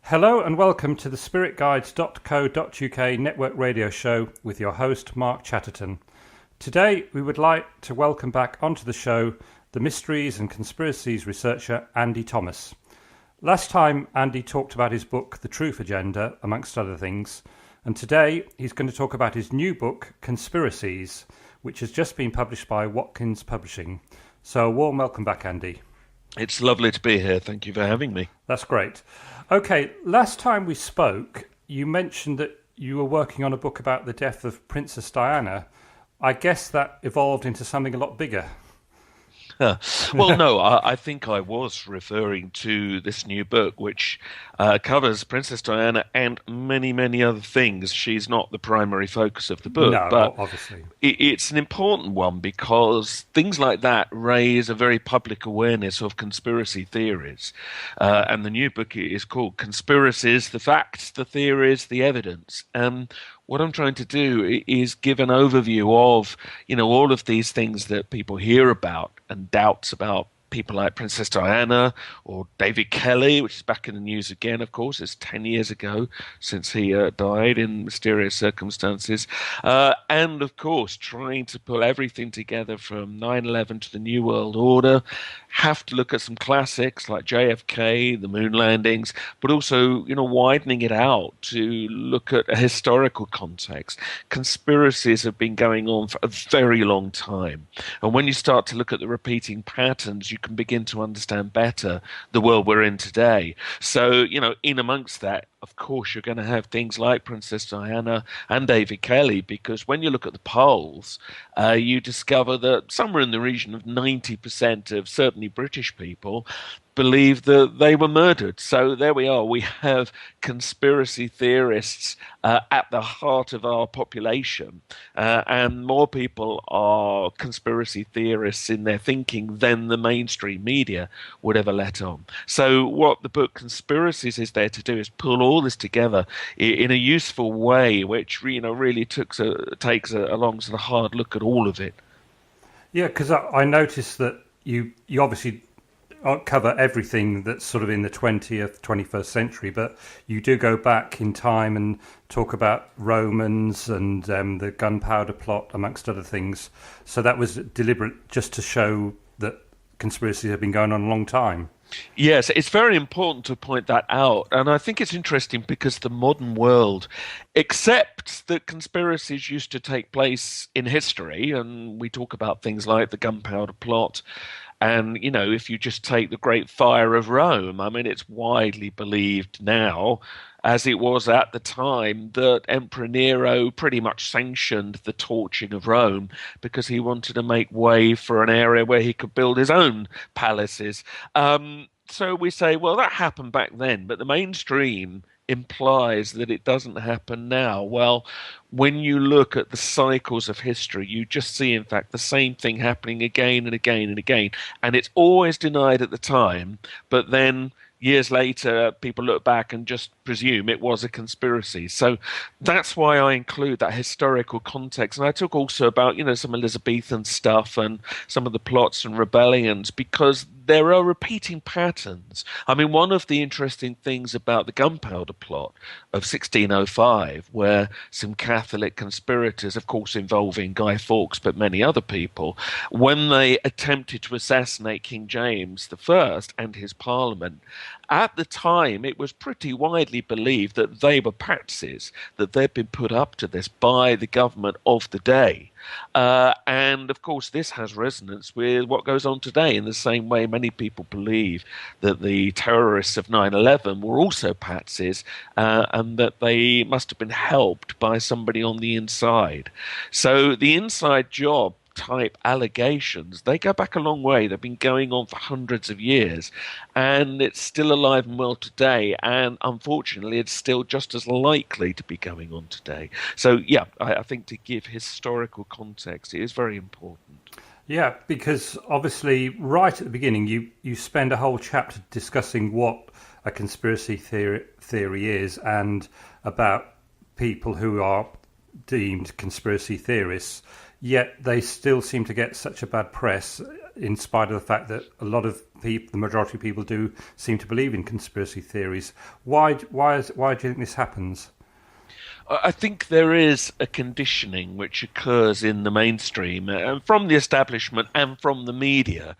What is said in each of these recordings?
Hello and welcome to the spiritguides.co.uk network radio show with your host Mark Chatterton. Today we would like to welcome back onto the show the Mysteries and Conspiracies researcher Andy Thomas. Last time Andy talked about his book The Truth Agenda, amongst other things, and today he's going to talk about his new book Conspiracies, which has just been published by Watkins Publishing. So a warm welcome back, Andy. It's lovely to be here. Thank you for having me. That's great. Okay, last time we spoke, you mentioned that you were working on a book about the death of Princess Diana. I guess that evolved into something a lot bigger. Well, no, I think I was referring to this new book, which covers Princess Diana and many, many other things. She's not the primary focus of the book, no, but obviously it's an important one because things like that raise a very public awareness of conspiracy theories. And the new book is called Conspiracies, the Facts, the Theories, the Evidence. What I'm trying to do is give an overview of, all of these things that people hear about and doubts about people like Princess Diana or David Kelly, which is back in the news again, of course. It's 10 years ago since he died in mysterious circumstances. And, of course, trying to pull everything together from 9/11 to the New World Order. Have to look at some classics like JFK, the moon landings, but also, widening it out to look at a historical context. Conspiracies have been going on for a very long time. And when you start to look at the repeating patterns, you can begin to understand better the world we're in today. So, in amongst that, of course, you're going to have things like Princess Diana and David Kelly, because when you look at the polls, you discover that somewhere in the region of 90% of certainly British people believe that they were murdered. So there we are. We have conspiracy theorists at the heart of our population, and more people are conspiracy theorists in their thinking than the mainstream media would ever let on. So what the book Conspiracies is there to do is pull all this together in a useful way, which really takes a long sort of hard look at all of it. Yeah, because I noticed that you obviously cover everything that's sort of in the 20th, 21st century, but you do go back in time and talk about Romans and the gunpowder plot, amongst other things. So that was deliberate, just to show that conspiracies have been going on a long time. Yes, it's very important to point that out. And I think it's interesting because the modern world accepts that conspiracies used to take place in history. And we talk about things like the gunpowder plot. And, if you just take the Great Fire of Rome, I mean, it's widely believed now, as it was at the time, that Emperor Nero pretty much sanctioned the torching of Rome because he wanted to make way for an area where he could build his own palaces. So we say, well, that happened back then, but the mainstream implies that it doesn't happen now. Well, when you look at the cycles of history, you just see, in fact, the same thing happening again and again and again. And it's always denied at the time, but then years later, people look back and just presume it was a conspiracy. So that's why I include that historical context. And I talk also about, some Elizabethan stuff and some of the plots and rebellions, because there are repeating patterns. I mean, one of the interesting things about the gunpowder plot of 1605, where some Catholic conspirators, of course involving Guy Fawkes, but many other people, when they attempted to assassinate King James I and his parliament, at the time it was pretty widely believed that they were patsies, that they'd been put up to this by the government of the day. And of course, this has resonance with what goes on today, in the same way many people believe that the terrorists of 9/11 were also patsies, and that they must have been helped by somebody on the inside. So the inside job type allegations, they go back a long way. They've been going on for hundreds of years, and it's still alive and well today, and unfortunately it's still just as likely to be going on today. So yeah, I think to give historical context, it is very important. Yeah, because obviously right at the beginning you spend a whole chapter discussing what a conspiracy theory is, and about people who are deemed conspiracy theorists. yet they still seem to get such a bad press, in spite of the fact that a lot of people, the majority of people, do seem to believe in conspiracy theories. Why do you think this happens? I think there is a conditioning which occurs in the mainstream, from the establishment and from the media.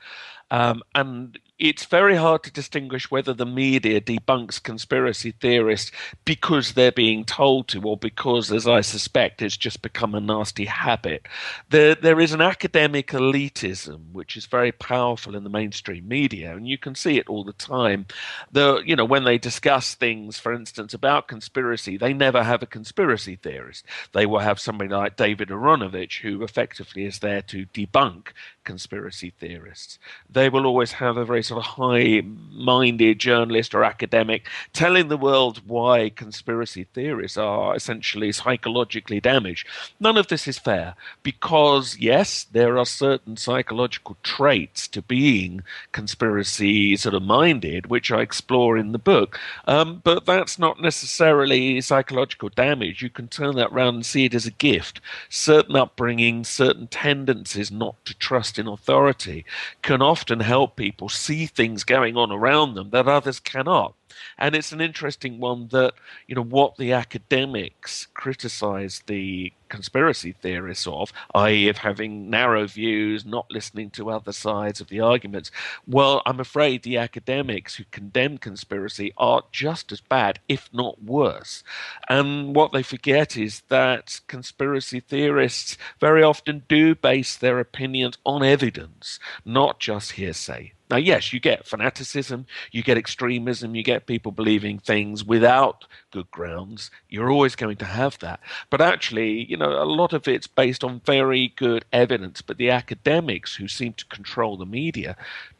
And it's very hard to distinguish whether the media debunks conspiracy theorists because they're being told to, or because, as I suspect, it's just become a nasty habit. There is an academic elitism which is very powerful in the mainstream media, and you can see it all the time. When they discuss things, for instance, about conspiracy, they never have a conspiracy theorist. They will have somebody like David Aronovich, who effectively is there to debunk conspiracy theorists. They will always have a very sort of high-minded journalist or academic telling the world why conspiracy theories are essentially psychologically damaged. None of this is fair because, yes, there are certain psychological traits to being conspiracy sort of minded, which I explore in the book, but that's not necessarily psychological damage. You can turn that around and see it as a gift. Certain upbringing, certain tendencies not to trust in authority can often help people see things going on around them that others cannot. And it's an interesting one that, what the academics criticize the conspiracy theorists of, i.e. of having narrow views, not listening to other sides of the arguments. Well, I'm afraid the academics who condemn conspiracy are just as bad, if not worse. And what they forget is that conspiracy theorists very often do base their opinions on evidence, not just hearsay. Now, yes, you get fanaticism, you get extremism, you get people believing things without good grounds. You're always going to have that. But actually, a lot of it's based on very good evidence. But the academics who seem to control the media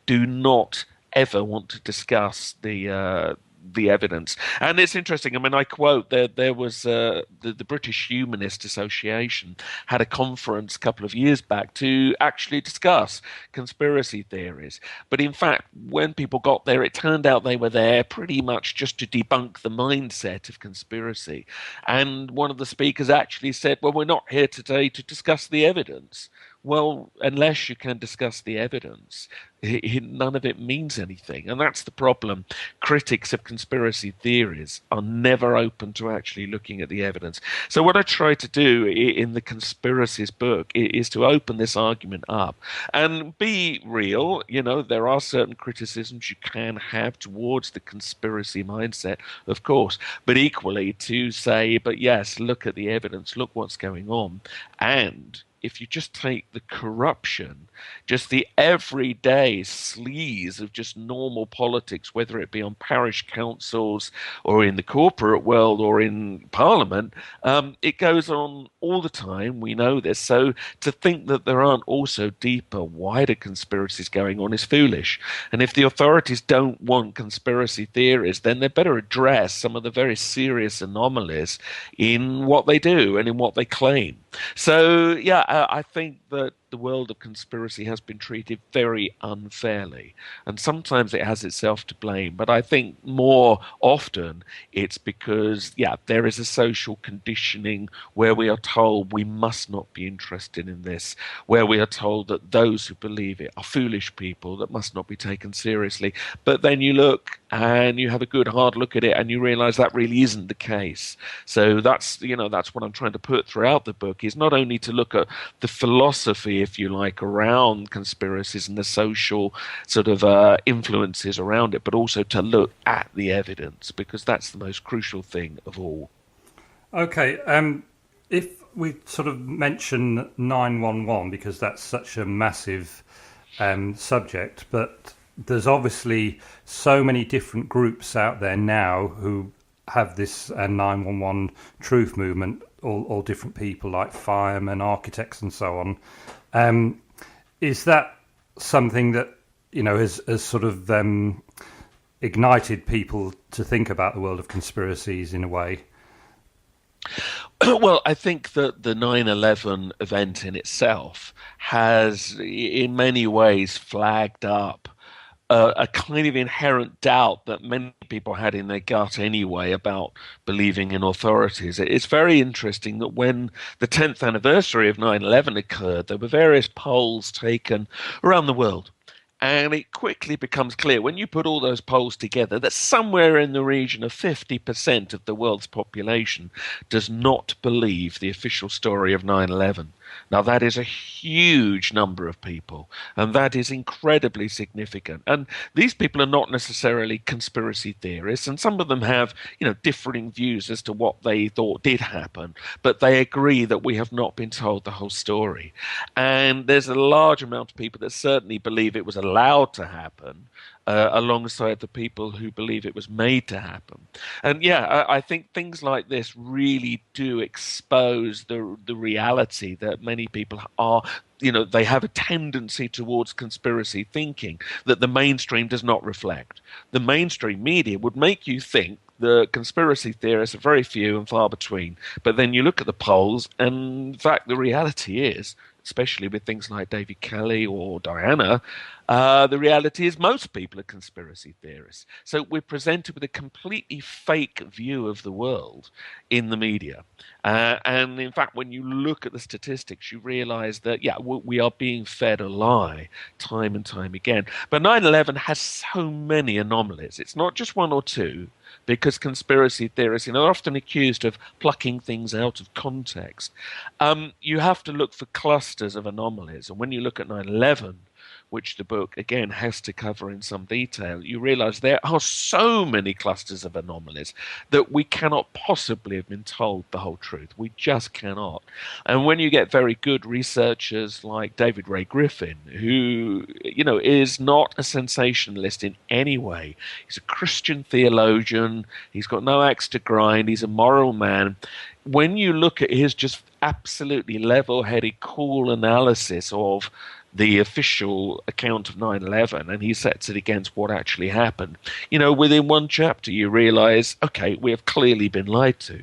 do not ever want to discuss the evidence. And it's interesting. I mean, I quote, there was the British Humanist Association had a conference a couple of years back to actually discuss conspiracy theories. But in fact, when people got there, it turned out they were there pretty much just to debunk the mindset of conspiracy. And one of the speakers actually said, well, we're not here today to discuss the evidence. Well, unless you can discuss the evidence, none of it means anything. And that's the problem. Critics of conspiracy theories are never open to actually looking at the evidence. So what I try to do in the Conspiracies book is to open this argument up and be real. There are certain criticisms you can have towards the conspiracy mindset, of course, but equally to say, but yes, look at the evidence, look what's going on. And if you just take the corruption, just the everyday sleaze of just normal politics, whether it be on parish councils or in the corporate world or in Parliament, it goes on all the time. We know this. So to think that there aren't also deeper, wider conspiracies going on is foolish. And if the authorities don't want conspiracy theories, then they better address some of the very serious anomalies in what they do and in what they claim. So, yeah, I think that the world of conspiracy has been treated very unfairly, and sometimes it has itself to blame. But I think more often it's because, there is a social conditioning where we are told we must not be interested in this, where we are told that those who believe it are foolish people that must not be taken seriously. But then you look and you have a good hard look at it and you realize that really isn't the case. So that's what I'm trying to put throughout the book, is not only to look at the philosophy, if you like, around conspiracies and the social sort of influences around it, but also to look at the evidence, because that's the most crucial thing of all. Okay, if we sort of mention 911, because that's such a massive subject, but there's obviously so many different groups out there now who have this 911 truth movement, all different people like firemen, architects and so on. Is that something that, has sort of ignited people to think about the world of conspiracies in a way? Well, I think that the 9/11 event in itself has, in many ways, flagged up a kind of inherent doubt that many people had in their gut anyway about believing in authorities. It's very interesting that when the 10th anniversary of 9/11 occurred, there were various polls taken around the world. And it quickly becomes clear when you put all those polls together that somewhere in the region of 50% of the world's population does not believe the official story of 9/11. Now, that is a huge number of people, and that is incredibly significant. And these people are not necessarily conspiracy theorists, and some of them have, differing views as to what they thought did happen, but they agree that we have not been told the whole story. And there's a large amount of people that certainly believe it was allowed to happen, alongside the people who believe it was made to happen. And I think things like this really do expose the reality that many people are, they have a tendency towards conspiracy thinking that the mainstream does not reflect. The mainstream media would make you think the conspiracy theorists are very few and far between. But then you look at the polls, and in fact, the reality is, especially with things like David Kelly or Diana, the reality is most people are conspiracy theorists. So we're presented with a completely fake view of the world in the media. And in fact, when you look at the statistics, you realize that, we are being fed a lie time and time again. But 9/11 has so many anomalies. It's not just one or two, because conspiracy theorists, are often accused of plucking things out of context. You have to look for clusters of anomalies. And when you look at 9/11, which the book, again, has to cover in some detail, you realize there are so many clusters of anomalies that we cannot possibly have been told the whole truth. We just cannot. And when you get very good researchers like David Ray Griffin, who, is not a sensationalist in any way, he's a Christian theologian, he's got no axe to grind, he's a moral man. When you look at his just absolutely level-headed, cool analysis of the official account of 9/11, and he sets it against what actually happened, within one chapter you realize, okay, we have clearly been lied to.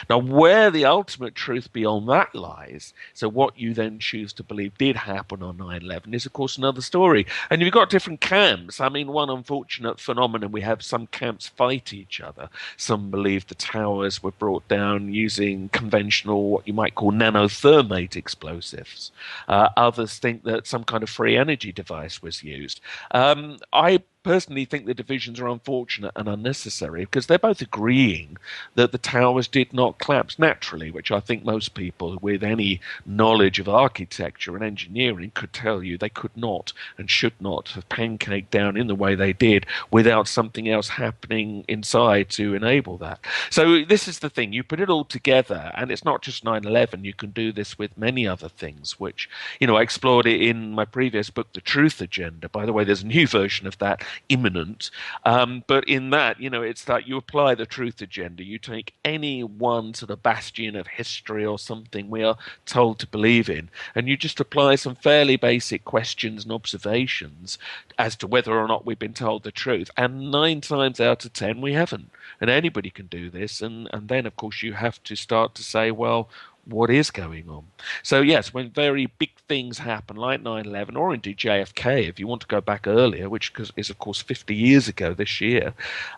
Now, where the ultimate truth beyond that lies, so what you then choose to believe did happen on 9/11, is, of course, another story. And you've got different camps. I mean, one unfortunate phenomenon, we have some camps fight each other. Some believe the towers were brought down using conventional, what you might call nanothermate explosives. Others think that some kind of free energy device was used. I personally think the divisions are unfortunate and unnecessary because they're both agreeing that the towers did not collapse naturally, which I think most people with any knowledge of architecture and engineering could tell you they could not and should not have pancaked down in the way they did without something else happening inside to enable that. So this is the thing. You put it all together, and it's not just 9/11. You can do this with many other things, which, I explored it in my previous book, The Truth Agenda. By the way, there's a new version of that, imminent. But in that, it's that you apply the truth agenda. You take any one sort of bastion of history or something we are told to believe in, and you just apply some fairly basic questions and observations as to whether or not we've been told the truth. And 9 times out of 10, we haven't. And anybody can do this. And then, of course, you have to start to say, well, what is going on? So yes, when very big things happen like 9/11 or indeed JFK, if you want to go back earlier, which is of course 50 years ago this year,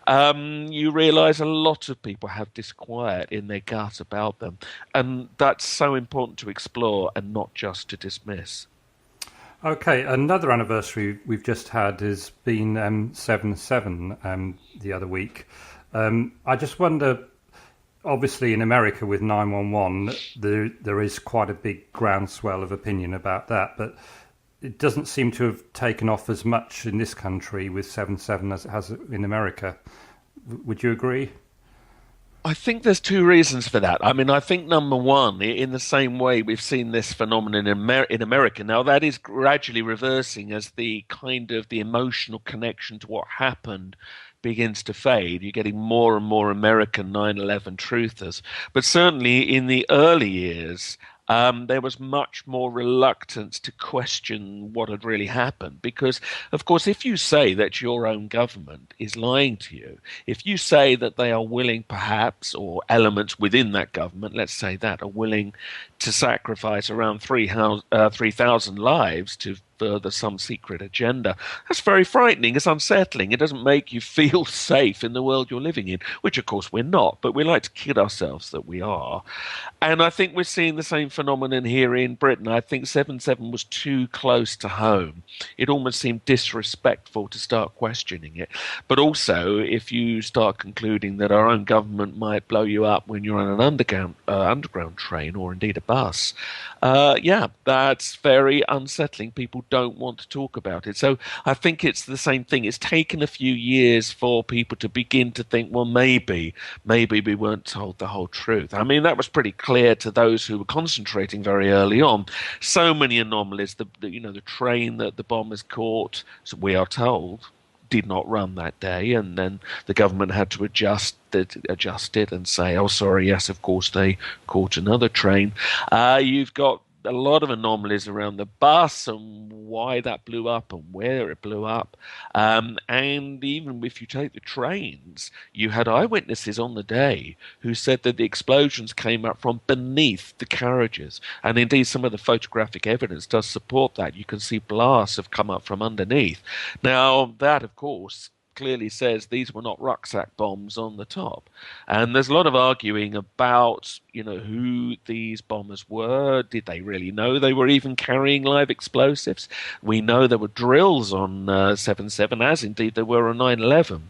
you realize a lot of people have disquiet in their gut about them. And that's so important to explore and not just to dismiss. Okay, another anniversary we've just had has been 7/7 the other week. I just wonder, obviously in America with 9/11, there is quite a big groundswell of opinion about that, but it doesn't seem to have taken off as much in this country with 7/7 as it has in America. Would you agree? I think there's 2 reasons for that. I mean, I think number one, in the same way we've seen this phenomenon in America, now that is gradually reversing as the emotional connection to what happened begins to fade. You're getting more and more American 9/11 truthers. But certainly in the early years, there was much more reluctance to question what had really happened. Because, of course, if you say that your own government is lying to you, if you say that they are willing perhaps, or elements within that government, let's say that, are willing to sacrifice around 3,000 lives to further some secret agenda. That's very frightening. It's unsettling. It doesn't make you feel safe in the world you're living in, which of course we're not, but we like to kid ourselves that we are. And I think we're seeing the same phenomenon here in Britain. I think 7/7 was too close to home. It almost seemed disrespectful to start questioning it. But also, if you start concluding that our own government might blow you up when you're on an underground train or indeed a bus, that's very unsettling. People don't want to talk about it. So I think it's the same thing. It's taken a few years for people to begin to think, well, maybe we weren't told the whole truth. I mean, that was pretty clear to those who were concentrating very early on. So many anomalies. The train that the bombers caught, so we are told, did not run that day, and then the government had to adjust it and say, oh, sorry, yes, of course they caught another train. You've got a lot of anomalies around the bus and why that blew up and where it blew up. And even if you take the trains, you had eyewitnesses on the day who said that the explosions came up from beneath the carriages. And indeed, some of the photographic evidence does support that. You can see blasts have come up from underneath. Now, that, of course, clearly says these were not rucksack bombs on the top. And there's a lot of arguing about, who these bombers were. Did they really know they were even carrying live explosives? We know there were drills on 7/7, as indeed there were on 9/11.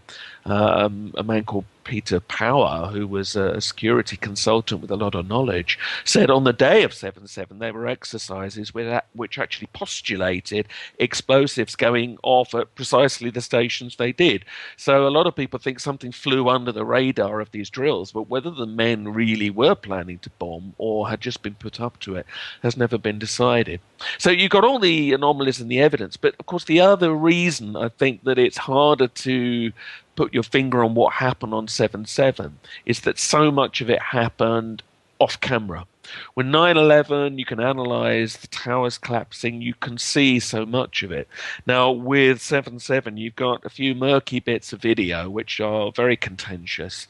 A man called Peter Power, who was a security consultant with a lot of knowledge, said on the day of 7/7 there were exercises which actually postulated explosives going off at precisely the stations they did. So a lot of people think something flew under the radar of these drills, but whether the men really were planning to bomb or had just been put up to it has never been decided. So you've got all the anomalies in the evidence, but of course the other reason I think that it's harder to put your finger on what happened on 7/7 is that so much of it happened off camera. With 9/11, you can analyze the towers collapsing. You can see so much of it. Now, with 7/7, you've got a few murky bits of video, which are very contentious.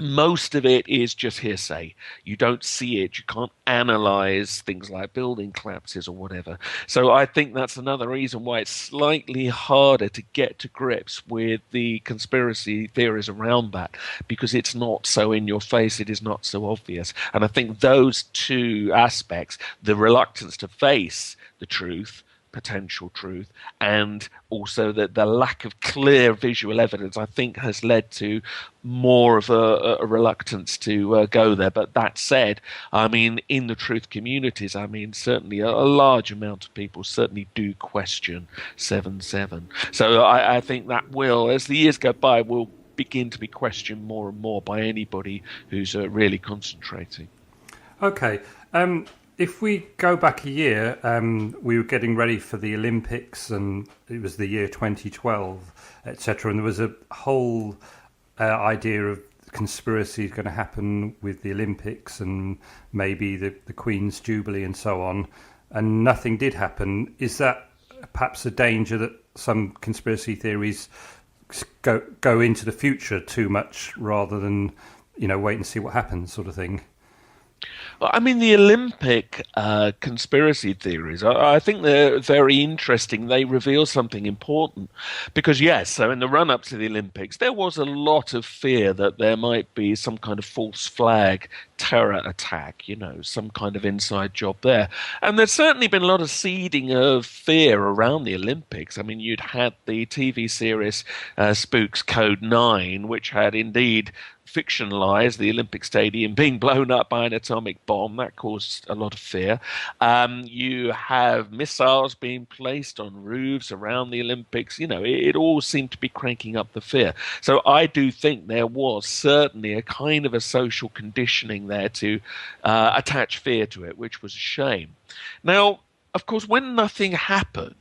Most of it is just hearsay. You don't see it. You can't analyze things like building collapses or whatever. So I think that's another reason why it's slightly harder to get to grips with the conspiracy theories around that, because it's not so in your face. It is not so obvious. And I think those two aspects, the reluctance to face the truth, potential truth, and also the lack of clear visual evidence, I think has led to more of a reluctance to go there. But that said, I mean, in the truth communities, I mean, certainly a large amount of people certainly do question 7/7. So I think that will, as the years go by, will begin to be questioned more and more by anybody who's really concentrating. Okay. If we go back a year, we were getting ready for the Olympics, and it was the year 2012, etc. And there was a whole idea of conspiracy going to happen with the Olympics and maybe the Queen's Jubilee and so on, and nothing did happen. Is that perhaps a danger that some conspiracy theories go into the future too much rather than, wait and see what happens, sort of thing? Well, I mean, the Olympic conspiracy theories, I think they're very interesting. They reveal something important because, yes, so in the run-up to the Olympics, there was a lot of fear that there might be some kind of false flag terror attack, some kind of inside job there. And there's certainly been a lot of seeding of fear around the Olympics. I mean, you'd had the TV series Spooks Code 9, which had indeed fictionalized the Olympic Stadium being blown up by an atomic bomb. That caused a lot of fear. You have missiles being placed on roofs around the Olympics. It all seemed to be cranking up the fear. So I do think there was certainly a kind of a social conditioning there to attach fear to it, which was a shame. Now, of course, when nothing happened,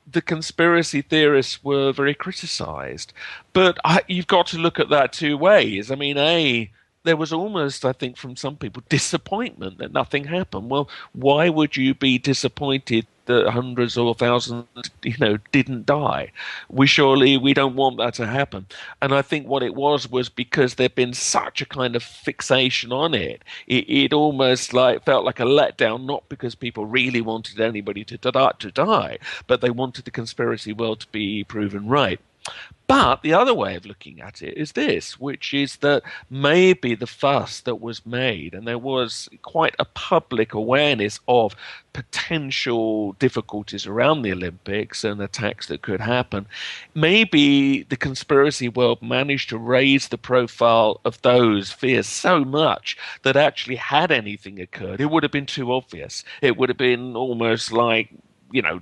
the conspiracy theorists were very criticized. But you've got to look at that two ways. I mean, there was almost, I think, from some people, disappointment that nothing happened. Well, why would you be disappointed that hundreds or thousands, didn't die. We don't want that to happen. And I think what it was because there'd been such a kind of fixation on it. It almost felt like a letdown, not because people really wanted anybody to die, but they wanted the conspiracy world to be proven right. But the other way of looking at it is this, which is that maybe the fuss that was made, and there was quite a public awareness of potential difficulties around the Olympics and attacks that could happen, maybe the conspiracy world managed to raise the profile of those fears so much that actually had anything occurred, it would have been too obvious. It would have been almost like,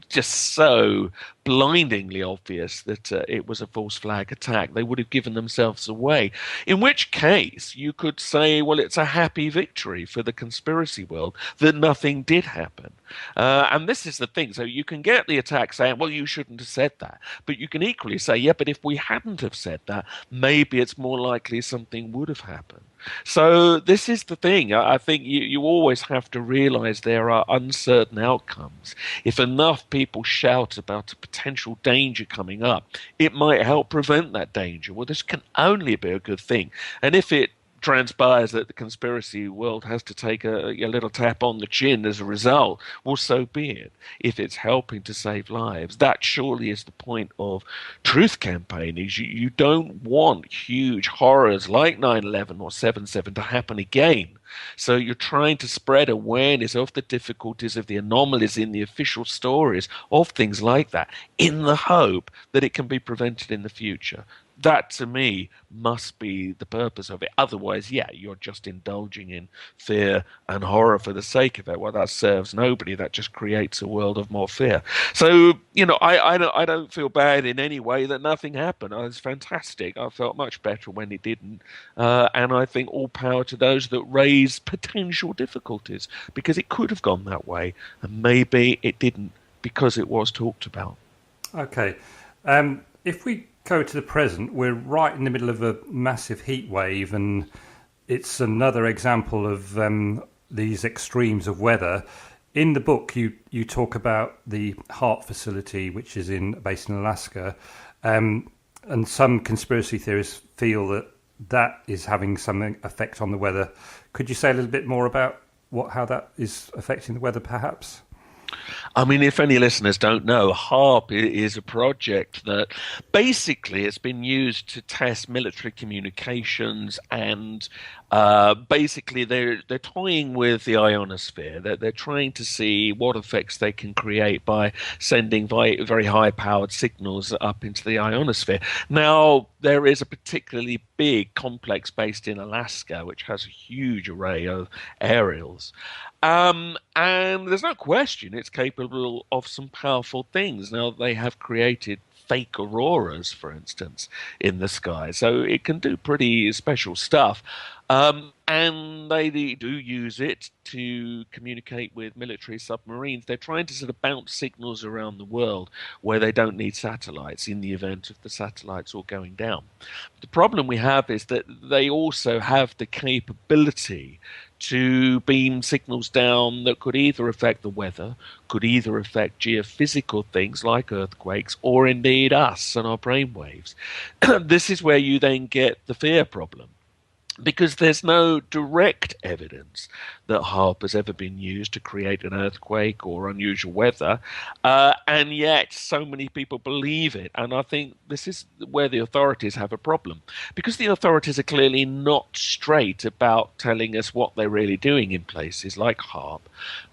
just so blindingly obvious that it was a false flag attack. They would have given themselves away. In which case, you could say, well, it's a happy victory for the conspiracy world that nothing did happen. And this is the thing. So you can get the attack saying, well, you shouldn't have said that. But you can equally say, yeah, but if we hadn't have said that, maybe it's more likely something would have happened. So this is the thing. I think you always have to realize there are uncertain outcomes. If enough people shout about a potential danger coming up, it might help prevent that danger. Well, this can only be a good thing. And if it transpires that the conspiracy world has to take a little tap on the chin as a result, well, so be it. If it's helping to save lives, that surely is the point of truth campaigning. You don't want huge horrors like 9/11 or 7/7 to happen again. So you're trying to spread awareness of the difficulties, of the anomalies in the official stories, of things like that, in the hope that it can be prevented in the future. That, to me, must be the purpose of it. Otherwise, yeah, you're just indulging in fear and horror for the sake of it. Well, that serves nobody. That just creates a world of more fear. So, I don't feel bad in any way that nothing happened. It was fantastic. I felt much better when it didn't. And I think all power to those that raise potential difficulties, because it could have gone that way, and maybe it didn't because it was talked about. Okay. If we go to the present, we're right in the middle of a massive heat wave, and it's another example of these extremes of weather. In the book, you talk about the HAARP facility, which is based in Alaska, and some conspiracy theorists feel that is having some effect on the weather. Could you say a little bit more about how that is affecting the weather, perhaps? I mean, if any listeners don't know, HAARP is a project that basically it's been used to test military communications, and basically they're toying with the ionosphere. They're trying to see what effects they can create by sending very high-powered signals up into the ionosphere. Now, there is a particularly big complex based in Alaska, which has a huge array of aerials. And there's no question it's capable of some powerful things. Now, they have created fake auroras, for instance, in the sky. So it can do pretty special stuff. And they do use it to communicate with military submarines. They're trying to sort of bounce signals around the world where they don't need satellites in the event of the satellites all going down. The problem we have is that they also have the capability to beam signals down that could either affect the weather, could either affect geophysical things like earthquakes, or indeed us and our brainwaves. This is where you then get the fear problem, because there's no direct evidence that HAARP has ever been used to create an earthquake or unusual weather, and yet so many people believe it. And I think this is where the authorities have a problem, because the authorities are clearly not straight about telling us what they're really doing in places like HAARP.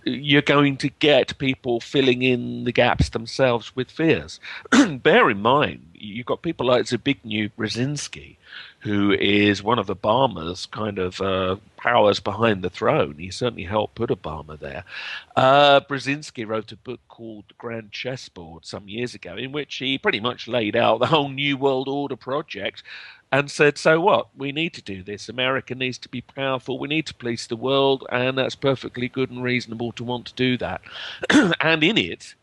You're going to get people filling in the gaps themselves with fears. Bear in mind, you've got people like Zbigniew Brzezinski, who is one of Obama's kind of powers behind the throne. He certainly helped put Obama there. Brzezinski wrote a book called The Grand Chessboard some years ago, in which he pretty much laid out the whole New World Order project and said, so what? We need to do this. America needs to be powerful. We need to police the world, and that's perfectly good and reasonable to want to do that. And in it,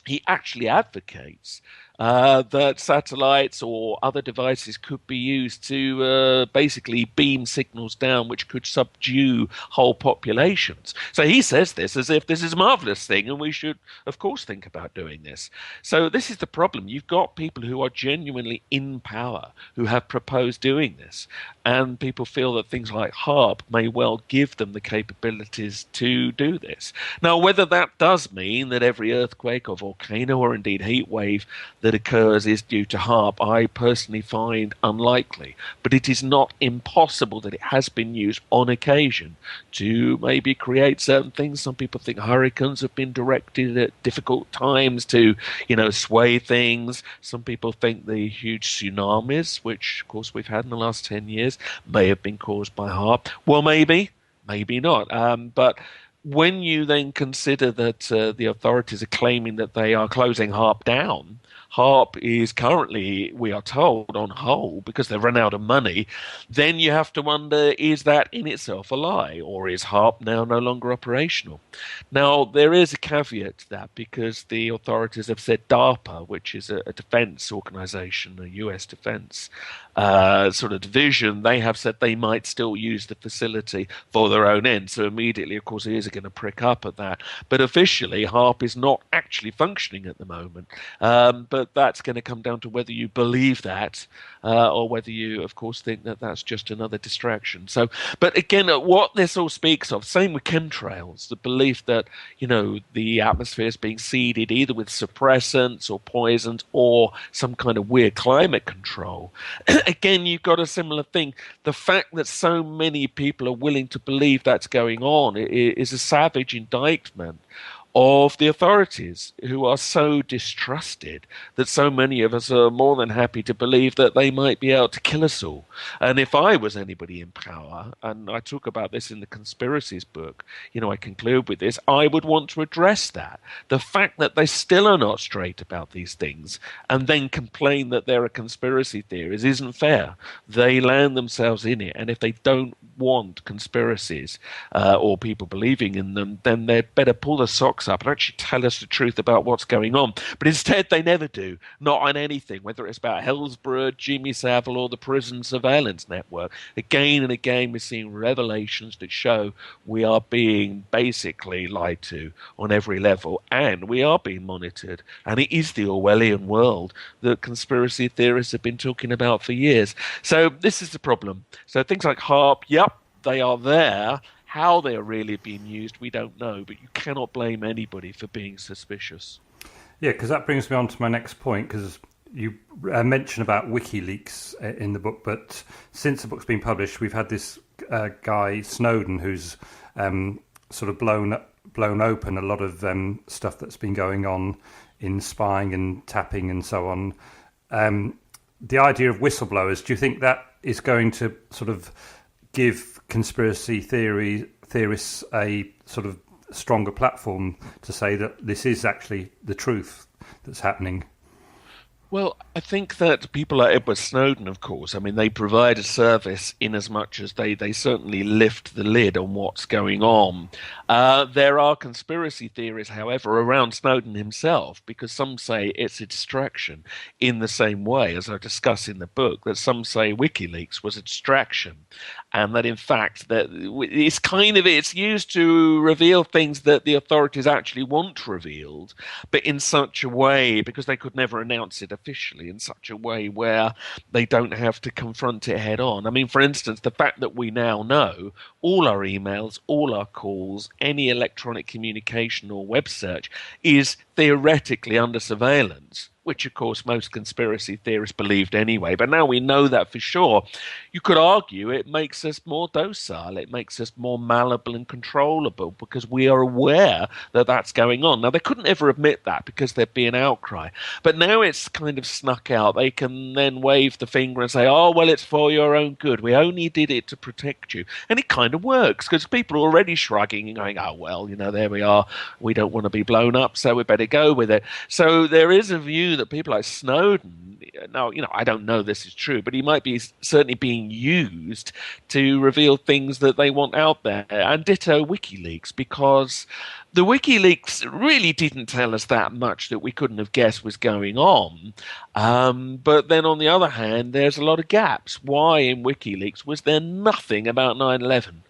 he actually advocates that satellites or other devices could be used to basically beam signals down which could subdue whole populations. So he says this as if this is a marvelous thing and we should, of course, think about doing this. So this is the problem. You've got people who are genuinely in power who have proposed doing this, and people feel that things like HARP may well give them the capabilities to do this. Now, whether that does mean that every earthquake or volcano or indeed heat wave that occurs is due to HARP, I personally find unlikely. But it is not impossible that it has been used on occasion to maybe create certain things. Some people think hurricanes have been directed at difficult times to, sway things. Some people think the huge tsunamis, which of course we've had in the last 10 years, may have been caused by HARP. Well, maybe not. But when you then consider that the authorities are claiming that they are closing HARP down, HARP is currently, we are told, on hold because they've run out of money, then you have to wonder, is that in itself a lie? Or is HARP now no longer operational? Now, there is a caveat to that because the authorities have said DARPA, which is a defense organization, a US defense sort of division, they have said they might still use the facility for their own end. So immediately, of course, ears are going to prick up at that. But officially, HARP is not actually functioning at the moment. But that's going to come down to whether you believe that or whether you, of course, think that that's just another distraction. So, but again, what this all speaks of, same with chemtrails, the belief that, the atmosphere is being seeded either with suppressants or poisons or some kind of weird climate control. Again, you've got a similar thing. The fact that so many people are willing to believe that's going on is a savage indictment of the authorities, who are so distrusted that so many of us are more than happy to believe that they might be out to kill us all. And if I was anybody in power, and I talk about this in the Conspiracies book, I conclude with this, I would want to address that. The fact that they still are not straight about these things and then complain that there are conspiracy theories isn't fair. They land themselves in it, and if they don't want conspiracies or people believing in them, then they'd better pull the socks up and actually tell us the truth about what's going on. But instead, they never do. Not on anything, whether it's about Hillsborough, Jimmy Savile, or the prison surveillance network. Again and again, we're seeing revelations that show we are being basically lied to on every level, and we are being monitored. And it is the Orwellian world that conspiracy theorists have been talking about for years. So this is the problem. So things like HARP, yep, they are there. How they're really being used, we don't know, but you cannot blame anybody for being suspicious. Yeah, because that brings me on to my next point, because you mentioned about WikiLeaks in the book, but since the book's been published, we've had this guy, Snowden, who's sort of blown open a lot of stuff that's been going on in spying and tapping and so on. The idea of whistleblowers, do you think that is going to sort of give conspiracy theorists a sort of stronger platform to say that this is actually the truth that's happening? Well, I think that people like Edward Snowden, of course, I mean, they provide a service in as much as they certainly lift the lid on what's going on. There are conspiracy theories, however, around Snowden himself, because some say it's a distraction in the same way, as I discuss in the book, that some say WikiLeaks was a distraction, and that in fact that it's used to reveal things that the authorities actually want revealed, but in such a way, because they could never announce it officially, in such a way where they don't have to confront it head on. I mean, for instance, the fact that we now know all our emails, all our calls, any electronic communication or web search is theoretically under surveillance, which of course most conspiracy theorists believed anyway, but now we know that for sure. You could argue it makes us more docile, it makes us more malleable and controllable because we are aware that that's going on. Now, they couldn't ever admit that because there'd be an outcry, but now it's kind of snuck out. They can then wave the finger and say, oh, well, it's for your own good, we only did it to protect you. And it kind of works because people are already shrugging and going, oh, well, there we are, we don't want to be blown up, so we better go with it. So there is a view that people like Snowden now, I don't know this is true, but he might be certainly being used to reveal things that they want out there. And ditto WikiLeaks, because the WikiLeaks really didn't tell us that much that we couldn't have guessed was going on. But then on the other hand, there's a lot of gaps. Why in WikiLeaks was there nothing about 9/11?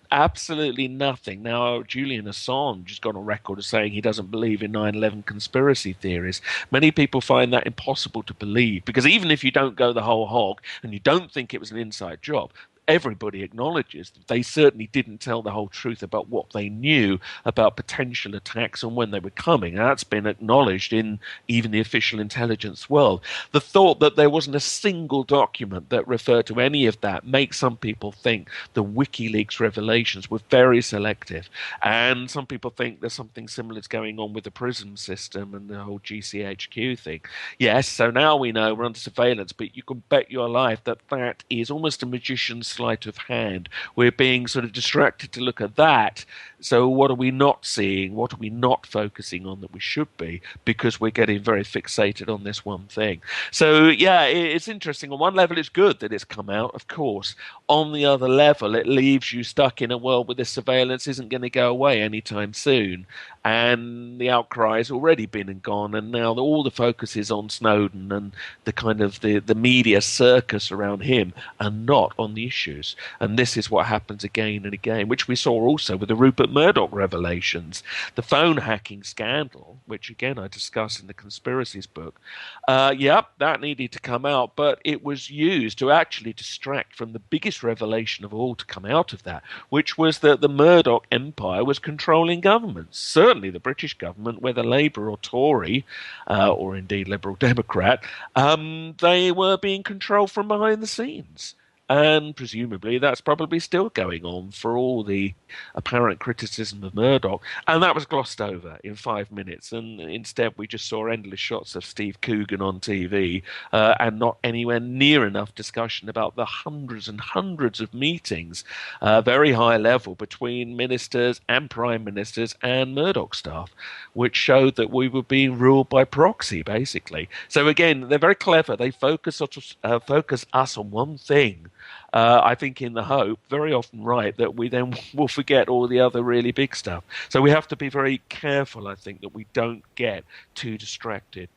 Absolutely nothing. Now, Julian Assange has gone on record as saying he doesn't believe in 9/11 conspiracy theories. Many people find that impossible to believe, because even if you don't go the whole hog and you don't think it was an inside job, everybody acknowledges that they certainly didn't tell the whole truth about what they knew about potential attacks and when they were coming. And that's been acknowledged in even the official intelligence world. The thought that there wasn't a single document that referred to any of that makes some people think the WikiLeaks revelations were very selective. And some people think there's something similar that's going on with the PRISM system and the whole GCHQ thing. Yes, so now we know we're under surveillance, but you can bet your life that that is almost a magician's sleight of hand. We're being sort of distracted to look at that. So what are we not seeing? What are we not focusing on that we should be? Because we're getting very fixated on this one thing. So yeah, it's interesting. On one level, it's good that it's come out, of course. On the other level, it leaves you stuck in a world where this surveillance isn't going to go away anytime soon. And the outcry has already been and gone, and now all the focus is on Snowden and the kind of the media circus around him, and not on the issues. And this is what happens again and again, which we saw also with the Rupert Murdoch revelations, the phone hacking scandal, which again I discuss in the Conspiracies book. That needed to come out, but it was used to actually distract from the biggest revelation of all to come out of that, which was that the Murdoch empire was controlling governments. Certainly the British government, whether Labour or Tory, or indeed Liberal Democrat, they were being controlled from behind the scenes. And presumably that's probably still going on for all the apparent criticism of Murdoch. And that was glossed over in 5 minutes. And instead we just saw endless shots of Steve Coogan on TV and not anywhere near enough discussion about the hundreds and hundreds of meetings, very high level, between ministers and prime ministers and Murdoch staff, which showed that we were being ruled by proxy, basically. So again, they're very clever. They focus us on one thing. I think in the hope, very often right, that we then will forget all the other really big stuff. So we have to be very careful, I think, that we don't get too distracted.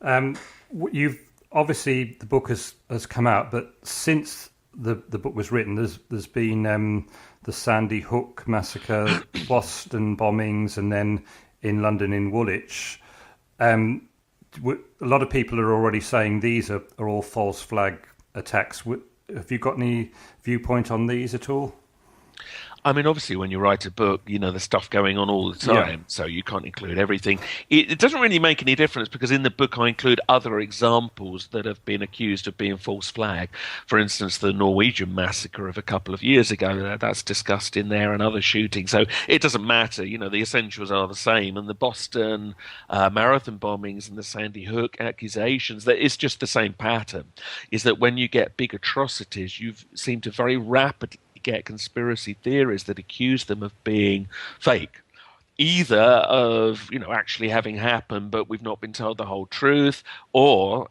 You've obviously, the book has come out, but since the book was written, there's been the Sandy Hook massacre, Boston bombings, and then in London in Woolwich. A lot of people are already saying these are all false flag attacks. Have you got any viewpoint on these at all? I mean, obviously, when you write a book, there's stuff going on all the time, so you can't include everything. It doesn't really make any difference, because in the book I include other examples that have been accused of being false flag. For instance, the Norwegian massacre of a couple of years ago, that's discussed in there, and other shootings. So it doesn't matter, the essentials are the same. And the Boston marathon bombings and the Sandy Hook accusations, that it's just the same pattern, is that when you get big atrocities, you seem to very rapidly get conspiracy theories that accuse them of being fake, either of actually having happened but we've not been told the whole truth, or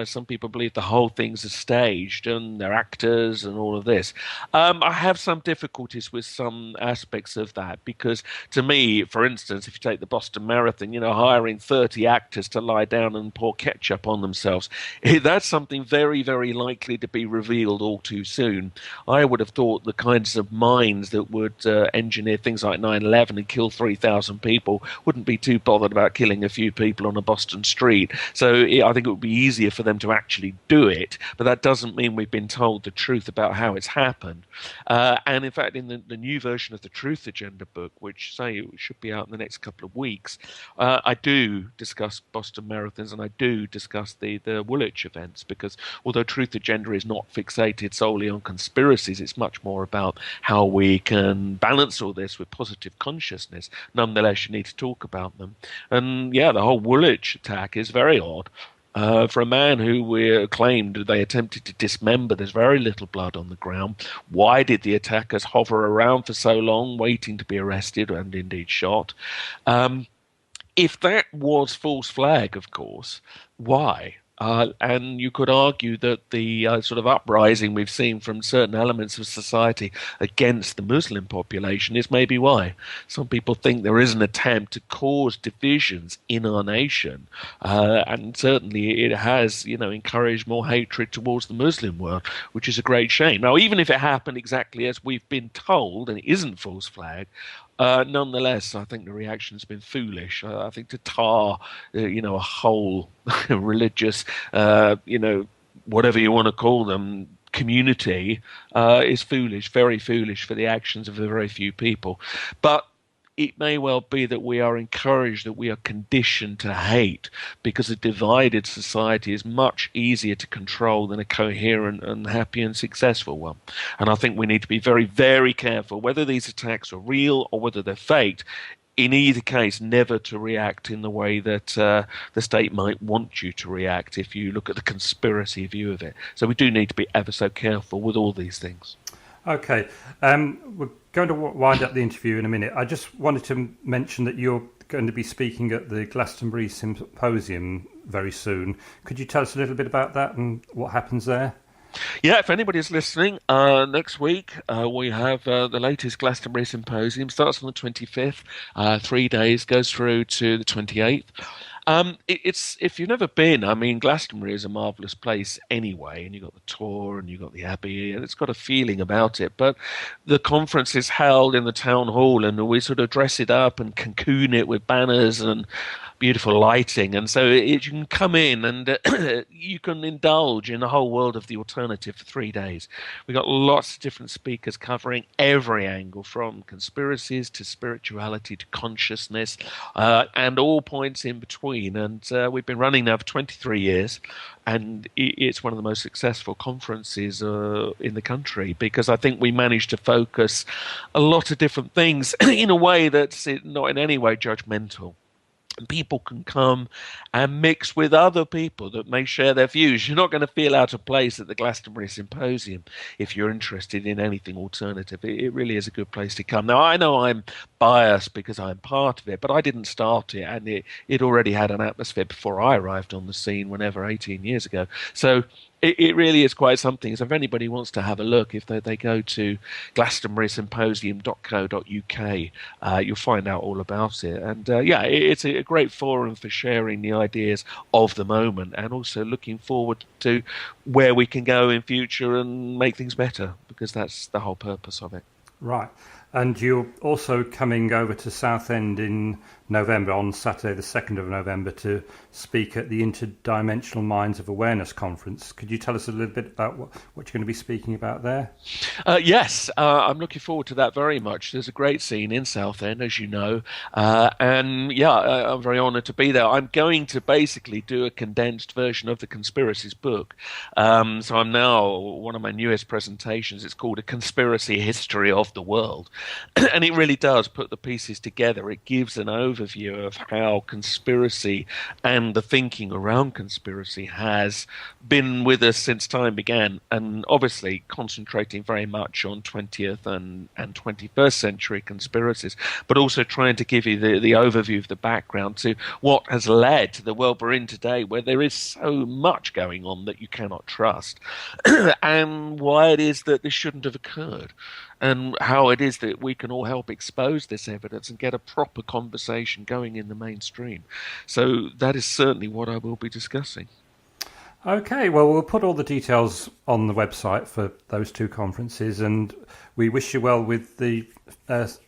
some people believe the whole thing's a staged and they're actors and all of this. I have some difficulties with some aspects of that, because to me, for instance, if you take the Boston Marathon, hiring 30 actors to lie down and pour ketchup on themselves, that's something very, very likely to be revealed all too soon. I would have thought the kinds of minds that would engineer things like 9/11 and kill 3,000 people wouldn't be too bothered about killing a few people on a Boston street. So I think it would be easier for them to actually do it, but that doesn't mean we've been told the truth about how it's happened. And in fact, in the new version of the Truth Agenda book, which say should be out in the next couple of weeks, I do discuss Boston marathons, and I do discuss the Woolwich events, because although Truth Agenda is not fixated solely on conspiracies, it's much more about how we can balance all this with positive consciousness. Nonetheless, you need to talk about them. And yeah, the whole Woolwich attack is very odd. For a man who we claimed they attempted to dismember, there's very little blood on the ground. Why did the attackers hover around for so long, waiting to be arrested and indeed shot? If that was false flag, of course, why? And you could argue that the sort of uprising we've seen from certain elements of society against the Muslim population is maybe why. Some people think there is an attempt to cause divisions in our nation, and certainly it has, encouraged more hatred towards the Muslim world, which is a great shame. Now, even if it happened exactly as we've been told, and it isn't false flag, nonetheless, I think the reaction's been foolish. I think to tar, a whole religious, whatever you want to call them, community is foolish, very foolish for the actions of a very few people. But it may well be that we are encouraged, that we are conditioned to hate, because a divided society is much easier to control than a coherent and happy and successful one. And I think we need to be very, very careful, whether these attacks are real or whether they're faked. In either case, never to react in the way that the state might want you to react if you look at the conspiracy view of it. So we do need to be ever so careful with all these things. Okay, we're going to wind up the interview in a minute. I just wanted to mention that you're going to be speaking at the Glastonbury Symposium very soon. Could you tell us a little bit about that and what happens there? Yeah, if anybody's listening, next week we have the latest Glastonbury Symposium. Starts on the 25th, 3 days, goes through to the 28th. It's if you've never been, I mean, Glastonbury is a marvellous place anyway, and you've got the Tor and you've got the Abbey, and it's got a feeling about it. But the conference is held in the town hall, and we sort of dress it up and cocoon it with banners and beautiful lighting, and so you can come in and you can indulge in the whole world of the alternative for 3 days. We've got lots of different speakers covering every angle, from conspiracies to spirituality to consciousness, and all points in between. And we've been running now for 23 years, and it's one of the most successful conferences in the country, because I think we managed to focus a lot of different things in a way that's not in any way judgmental. And people can come and mix with other people that may share their views. You're not going to feel out of place at the Glastonbury Symposium if you're interested in anything alternative. It really is a good place to come. Now, I know I'm biased because I'm part of it, but I didn't start it, and it already had an atmosphere before I arrived on the scene, whenever 18 years ago. So it really is quite something. So if anybody wants to have a look, if they go to glastonburysymposium.co.uk, you'll find out all about it. And it's a great forum for sharing the ideas of the moment, and also looking forward to where we can go in future and make things better, because that's the whole purpose of it. Right. And you're also coming over to Southend in November, on Saturday the 2nd of November, to speak at the Interdimensional Minds of Awareness conference. Could you tell us a little bit about what you're going to be speaking about there? Yes, I'm looking forward to that very much. There's a great scene in Southend, as you know, and I'm very honoured to be there. I'm going to basically do a condensed version of the Conspiracies book. So I'm now, one of my newest presentations, it's called A Conspiracy History of the World. And it really does put the pieces together. It gives an overview of how conspiracy and the thinking around conspiracy has been with us since time began, and obviously concentrating very much on 20th and 21st century conspiracies, but also trying to give you the overview of the background to what has led to the world we're in today, where there is so much going on that you cannot trust, and why it is that this shouldn't have occurred, and how it is that we can all help expose this evidence and get a proper conversation going in the mainstream. So that is certainly what I will be discussing. Okay, well, we'll put all the details on the website for those two conferences, and we wish you well with the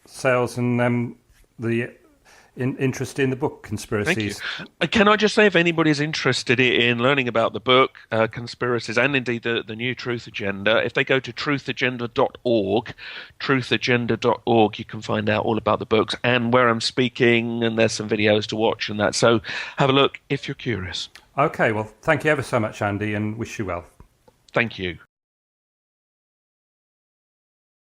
sales and the interest in the book Conspiracies. Thank you. Can I just say, if anybody's interested in learning about the book Conspiracies, and indeed the new Truth Agenda, if they go to truthagenda.org, you can find out all about the books and where I'm speaking, and there's some videos to watch and that. So have a look if you're curious. Okay, well, thank you ever so much, Andy, and wish you well. Thank you.